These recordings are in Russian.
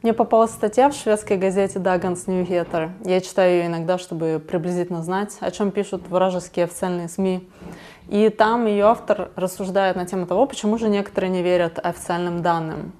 Мне попалась статья в шведской газете Dagens Nyheter. Я читаю ее иногда, чтобы приблизительно знать, о чем пишут вражеские официальные СМИ. И там ее автор рассуждает на тему того, почему же некоторые не верят официальным данным.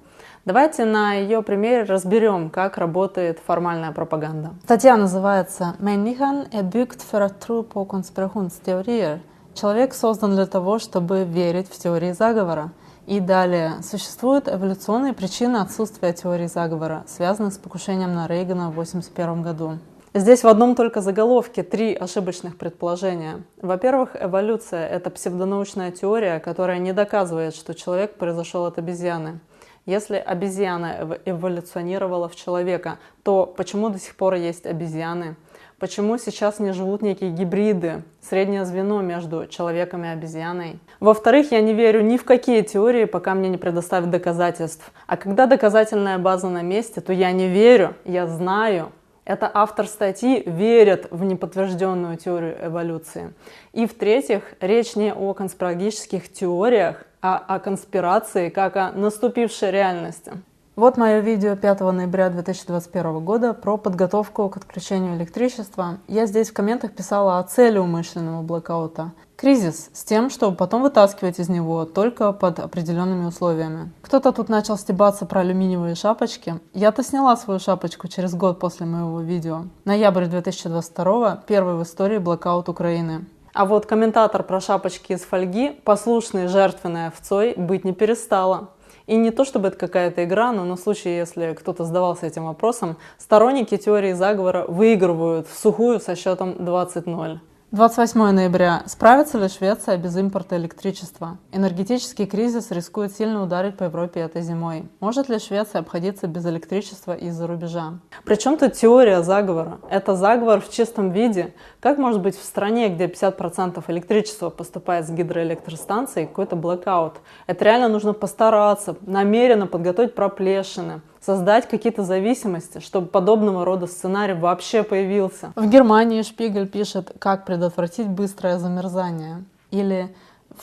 Давайте на ее примере разберем, как работает формальная пропаганда. Статья называется «Människan är byggd för att tro på konspirationsteorier». Человек создан для того, чтобы верить в теории заговора. И далее. Существуют эволюционные причины отсутствия теории заговора, связанных с покушением на Рейгана в 1981 году. Здесь в одном только заголовке 3 ошибочных предположения. Во-первых, эволюция – это псевдонаучная теория, которая не доказывает, что человек произошел от обезьяны. Если обезьяна эволюционировала в человека, то почему до сих пор есть обезьяны? Почему сейчас не живут некие гибриды, среднее звено между человеком и обезьяной? Во-вторых, я не верю ни в какие теории, пока мне не предоставят доказательств. А когда доказательная база на месте, то я не верю, я знаю. Это автор статьи верит в неподтвержденную теорию эволюции. И в-третьих, речь не о конспирологических теориях, а о конспирации, как о наступившей реальности. Вот мое видео 5 ноября 2021 года про подготовку к отключению электричества. Я здесь в комментах писала о цели умышленного блэкаута. Кризис с тем, чтобы потом вытаскивать из него только под определенными условиями. Кто-то тут начал стебаться про алюминиевые шапочки. Я-то сняла свою шапочку через год после моего видео. Ноябрь 2022, первый в истории блэкаут Украины. А вот комментатор про шапочки из фольги, послушной жертвенной овцой, быть не перестала. И не то чтобы это какая-то игра, но на случай, если кто-то задавался этим вопросом, сторонники теории заговора выигрывают в сухую со счетом 20-0. 28 ноября. Справится ли Швеция без импорта электричества? Энергетический кризис рискует сильно ударить по Европе этой зимой. Может ли Швеция обходиться без электричества из-за рубежа? Причем тут теория заговора? Это заговор в чистом виде. Как может быть в стране, где 50% электричества поступает с гидроэлектростанций, какой-то блэкаут? Это реально нужно постараться, намеренно подготовить проплешины, создать какие-то зависимости, чтобы подобного рода сценарий вообще появился. В Германии Шпигель пишет, как предотвратить быстрое замерзание. Или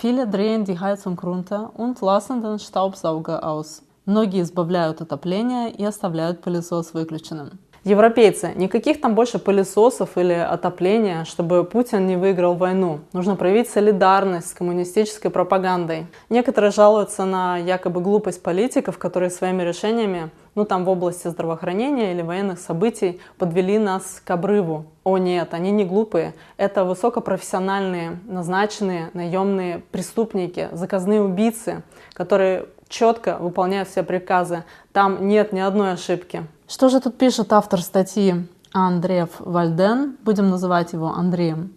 «Viele drehen die Heizung runter und lassen den Staubsauger aus». Многие избавляют отопление и оставляют пылесос выключенным. Европейцы, никаких там больше пылесосов или отопления, чтобы Путин не выиграл войну. Нужно проявить солидарность с коммунистической пропагандой. Некоторые жалуются на якобы глупость политиков, которые своими решениями, там в области здравоохранения или военных событий, подвели нас к обрыву. О нет, они не глупые. Это высокопрофессиональные, назначенные, наемные преступники, заказные убийцы, которые четко выполняют все приказы. Там нет ни одной ошибки. Что же тут пишет автор статьи Андрей Вальден? Будем называть его Андреем.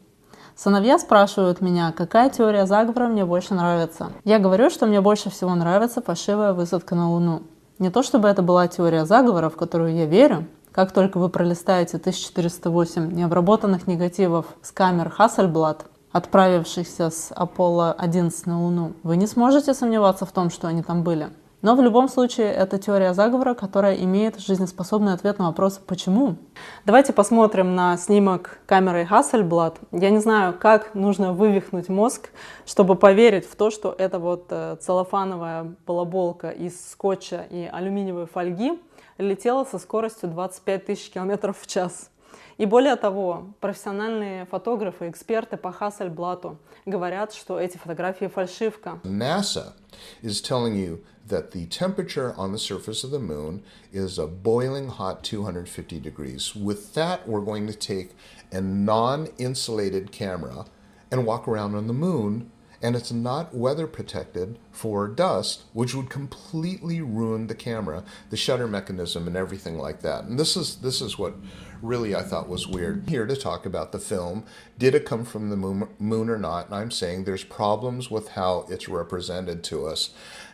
Сыновья спрашивают меня, какая теория заговора мне больше нравится. Я говорю, что мне больше всего нравится фальшивая высадка на Луну. Не то чтобы это была теория заговора, в которую я верю. Как только вы пролистаете 1408 необработанных негативов с камер Hasselblad, отправившихся с Аполло-11 на Луну, вы не сможете сомневаться в том, что они там были. Но в любом случае, это теория заговора, которая имеет жизнеспособный ответ на вопрос «почему?». Давайте посмотрим на снимок камерой Hasselblad. Я не знаю, как нужно вывихнуть мозг, чтобы поверить в то, что эта целлофановая балаболка из скотча и алюминиевой фольги летела со скоростью 25 тысяч км в час. И более того, профессиональные фотографы, эксперты по Hasselblatt говорят, что эти фотографии фальшивка. NASA is telling you that the temperature on the surface of the moon is a boiling hot 250 degrees. With that, we're going to take a non-insulated camera and walk around on the moon, and it's not weather protected for dust, which would completely ruin the camera, the shutter mechanism, and everything like that. And this is what really I thought was weird. Here to talk about the film. Did it come from the moon or not? And I'm saying there's problems with how it's represented to us.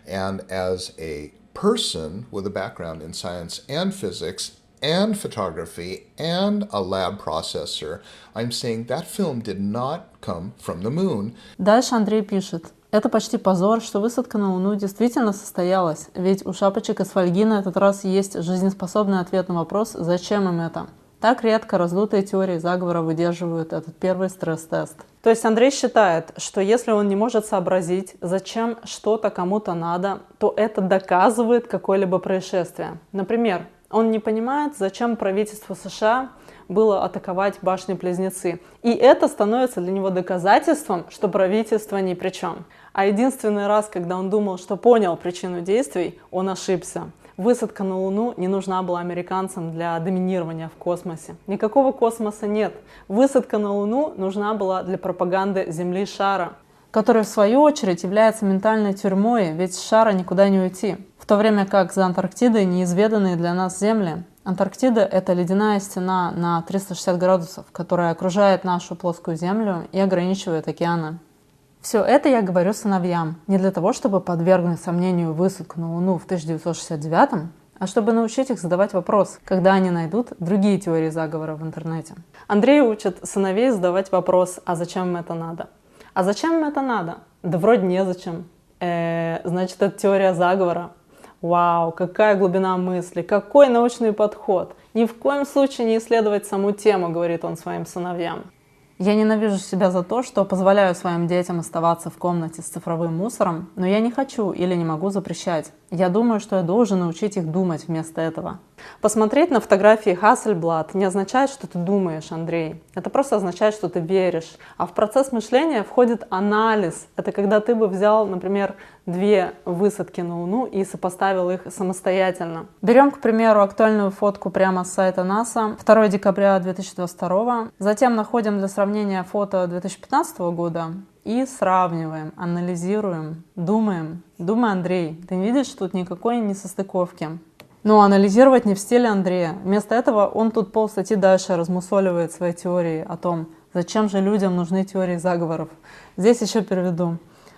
And as a person with a background in science and physics and photography and a lab processor, I'm saying that film did not come from the moon. Дальше Андрей пишет. Это почти позор, что высадка на Луну действительно состоялась, ведь у шапочек из фольги на этот раз есть жизнеспособный ответ на вопрос, зачем им это. Так редко раздутые теории заговора выдерживают этот первый стресс-тест. То есть Андрей считает, что если он не может сообразить, зачем что-то кому-то надо, то это доказывает какое-либо происшествие. Например, Он не понимает, зачем правительству США было атаковать башни-близнецы. И это становится для него доказательством, что правительство ни при чем. А единственный раз, когда он думал, что понял причину действий, он ошибся. Высадка на Луну не нужна была американцам для доминирования в космосе. Никакого космоса нет. Высадка на Луну нужна была для пропаганды Земли шара, который в свою очередь является ментальной тюрьмой, ведь с шара никуда не уйти. В то время как за Антарктидой неизведанные для нас земли. Антарктида — это ледяная стена на 360 градусов, которая окружает нашу плоскую Землю и ограничивает океаны. Все это я говорю сыновьям не для того, чтобы подвергнуть сомнению высадку на Луну в 1969, а чтобы научить их задавать вопрос, когда они найдут другие теории заговора в интернете. Андрей учит сыновей задавать вопрос: а зачем им это надо? А зачем им это надо? Да вроде незачем. Значит, это теория заговора. Вау, какая глубина мысли, какой научный подход. Ни в коем случае не исследовать саму тему, говорит он своим сыновьям. Я ненавижу себя за то, что позволяю своим детям оставаться в комнате с цифровым мусором, но я не хочу или не могу запрещать. Я думаю, что я должен научить их думать вместо этого. Посмотреть на фотографии Hasselblad не означает, что ты думаешь, Андрей. Это просто означает, что ты веришь. А в процесс мышления входит анализ. Это когда ты бы взял, например, 2 высадки на Луну и сопоставил их самостоятельно. Берем, к примеру, актуальную фотку прямо с сайта НАСА 2 декабря 2022. Затем находим для сравнения фото 2015 года и сравниваем, анализируем, думаем. Думай, Андрей, ты не видишь тут никакой несостыковки. Но анализировать не в стиле Андрея. Вместо этого он тут полстатьи дальше размусоливает свои теории о том, зачем же людям нужны теории заговоров. Здесь еще переведу.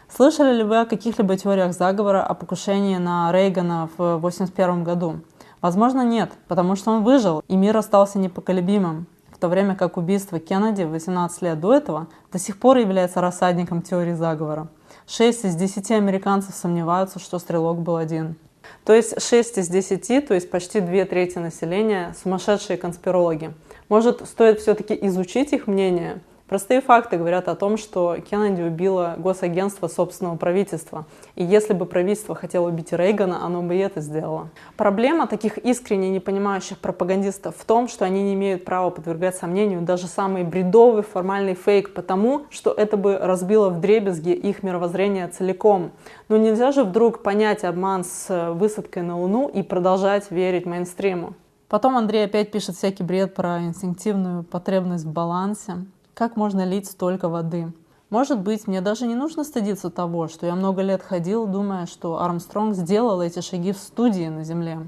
Слышали ли вы о каких-либо теориях заговора о покушении на Рейгана в 1981 году? Возможно, нет, потому что он выжил, и мир остался непоколебимым, в то время как убийство Кеннеди 18 лет до этого до сих пор является рассадником теории заговора. 6 из 10 американцев сомневаются, что стрелок был один. То есть 6 из 10, то есть почти 2/3 населения, сумасшедшие конспирологи. Может, стоит все-таки изучить их мнение? Простые факты говорят о том, что Кеннеди убило госагентство собственного правительства. И если бы правительство хотело убить Рейгана, оно бы и это сделало. Проблема таких искренне не понимающих пропагандистов в том, что они не имеют права подвергать сомнению даже самый бредовый формальный фейк, потому что это бы разбило вдребезги их мировоззрение целиком. Но нельзя же вдруг понять обман с высадкой на Луну и продолжать верить мейнстриму. Потом Андрей опять пишет всякий бред про инстинктивную потребность в балансе. Как можно лить столько воды? Может быть, мне даже не нужно стыдиться того, что я много лет ходил, думая, что Армстронг сделал эти шаги в студии на Земле.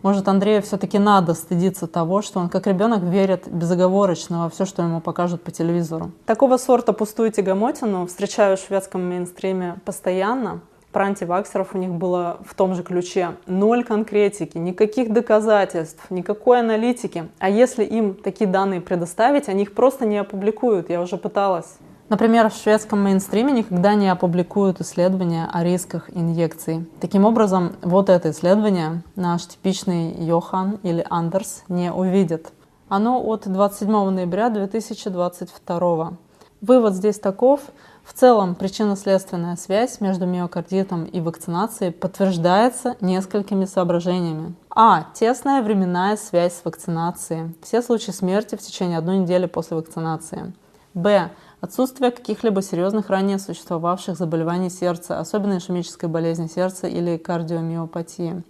Может, Андрею все-таки надо стыдиться того, что он как ребенок верит безоговорочно во все, что ему покажут по телевизору. Такого сорта пустую тягомотину встречаю в шведском мейнстриме постоянно. Про антиваксеров у них было в том же ключе. 0 конкретики, никаких доказательств, никакой аналитики. А если им такие данные предоставить, они их просто не опубликуют. Я уже пыталась. Например, в шведском мейнстриме никогда не опубликуют исследования о рисках инъекций. Таким образом, вот это исследование наш типичный Йохан или Андерс не увидит. Оно от 27 ноября 2022. Вывод здесь таков. В целом, причинно-следственная связь между миокардитом и вакцинацией подтверждается несколькими соображениями. А. Тесная временная связь с вакцинацией. Все случаи смерти в течение 1 недели после вакцинации. Б. Отсутствие каких-либо серьезных ранее существовавших заболеваний сердца, особенно ишемической болезни сердца или кардиомиопатии.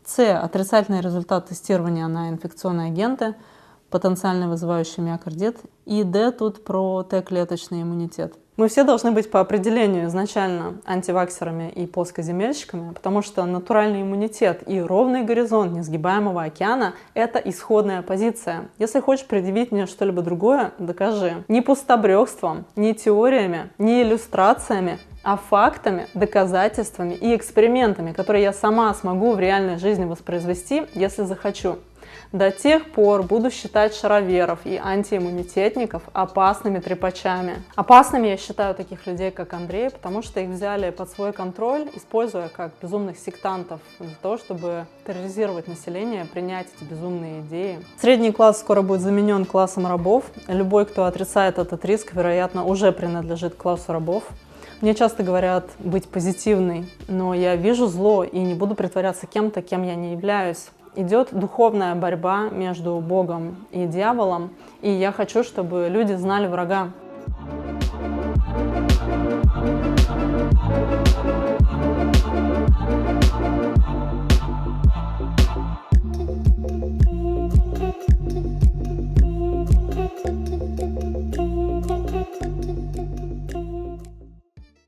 С. Отрицательный результат тестирования на инфекционные агенты, потенциально вызывающий миокардит. И Д. Тут про Т-клеточный иммунитет. Мы все должны быть по определению изначально антиваксерами и плоскоземельщиками, потому что натуральный иммунитет и ровный горизонт несгибаемого океана – это исходная позиция. Если хочешь предъявить мне что-либо другое, докажи. Не пустобрёхством, не теориями, не иллюстрациями, а фактами, доказательствами и экспериментами, которые я сама смогу в реальной жизни воспроизвести, если захочу. До тех пор буду считать шароверов и антииммунитетников опасными трепачами. Опасными я считаю таких людей, как Андрей, потому что их взяли под свой контроль, используя как безумных сектантов для того, чтобы терроризировать население, принять эти безумные идеи. Средний класс скоро будет заменен классом рабов. Любой, кто отрицает этот риск, вероятно, уже принадлежит к классу рабов. Мне часто говорят быть позитивной, но я вижу зло и не буду притворяться кем-то, кем я не являюсь. идет духовная борьба между Богом и дьяволом, и я хочу, чтобы люди знали врага.